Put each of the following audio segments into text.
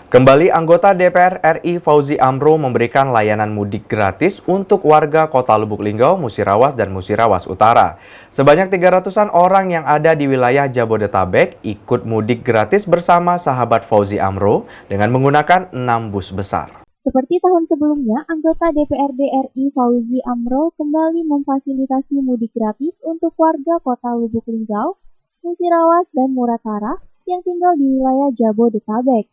Kembali anggota DPR RI Fauzi Amro memberikan layanan mudik gratis untuk warga Kota Lubuk Linggau, Musirawas, dan Musirawas Utara. Sebanyak 300-an orang yang ada di wilayah Jabodetabek ikut mudik gratis bersama sahabat Fauzi Amro dengan menggunakan 6 bus besar. Seperti tahun sebelumnya, anggota DPRD RI Fauzi Amro kembali memfasilitasi mudik gratis untuk warga Kota Lubuk Linggau, Musirawas, dan Muratara yang tinggal di wilayah Jabodetabek.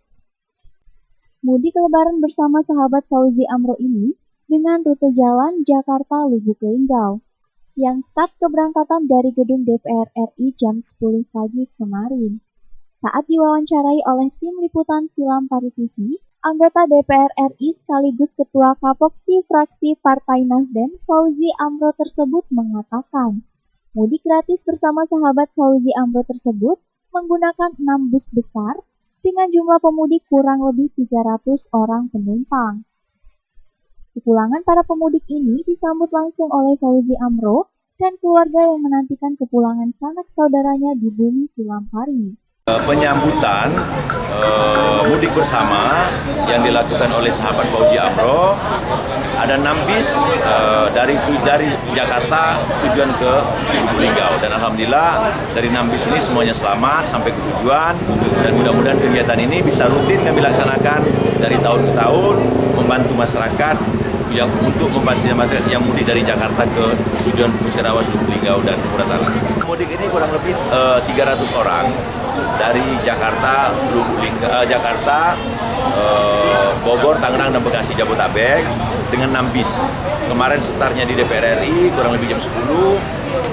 Mudik lebaran bersama sahabat Fauzi Amro ini dengan rute jalan Jakarta Lubuk Linggau yang start keberangkatan dari gedung DPR RI jam 10 pagi kemarin. Saat diwawancarai oleh tim liputan Silam Pari TV, anggota DPR RI sekaligus Ketua Kapoksi Fraksi Partai Nasdem Fauzi Amro tersebut mengatakan, mudik gratis bersama sahabat Fauzi Amro tersebut menggunakan 6 bus besar dengan jumlah pemudik kurang lebih 300 orang penumpang. Kepulangan para pemudik ini disambut langsung oleh Fauzi Amro dan keluarga yang menantikan kepulangan sanak saudaranya di bumi Silampari. Penyambutan mudik bersama yang dilakukan oleh sahabat Fauzi Amro, ada 6 bis dari Jakarta tujuan ke Lubuk Linggau, dan alhamdulillah dari 6 bis ini semuanya selamat sampai ke tujuan, dan mudah-mudahan kegiatan ini bisa rutin kami laksanakan dari tahun ke tahun, membantu masyarakat yang untuk memfasilitasi masyarakat yang mudik dari Jakarta ke tujuan Musirawas, Lubuk Linggau, dan Muratara. Mudik ini kurang lebih 300 orang dari Jakarta, Bogor, Tangerang, dan Bekasi, Jabodetabek dengan 6 bis. Kemarin startnya di DPR RI kurang lebih jam 10.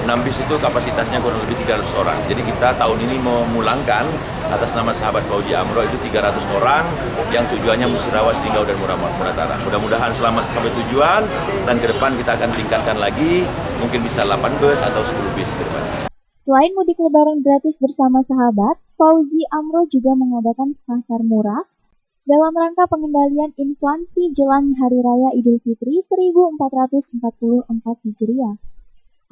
6 bis itu kapasitasnya kurang lebih 300 orang. Jadi kita tahun ini memulangkan atas nama sahabat Fauzi Amro itu 300 orang yang tujuannya Musirawas, Linggau, dan Muratara. Mudah-mudahan selamat sampai tujuan, dan ke depan kita akan tingkatkan lagi, mungkin bisa 8 bus atau 10 bis ke depan. Selain mudik lebaran gratis bersama sahabat, Fauzi Amro juga mengadakan pasar murah dalam rangka pengendalian inflasi jelang Hari Raya Idul Fitri 1444 Hijriah.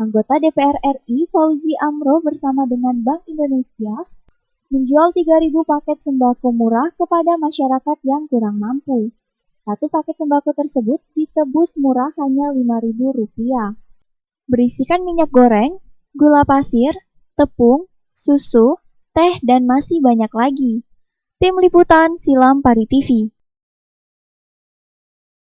Anggota DPR RI Fauzi Amro bersama dengan Bank Indonesia menjual 3.000 paket sembako murah kepada masyarakat yang kurang mampu. Satu paket sembako tersebut ditebus murah hanya Rp5.000. Berisikan minyak goreng, gula pasir, tepung, susu, teh, dan masih banyak lagi. Tim Liputan Silam Pari TV.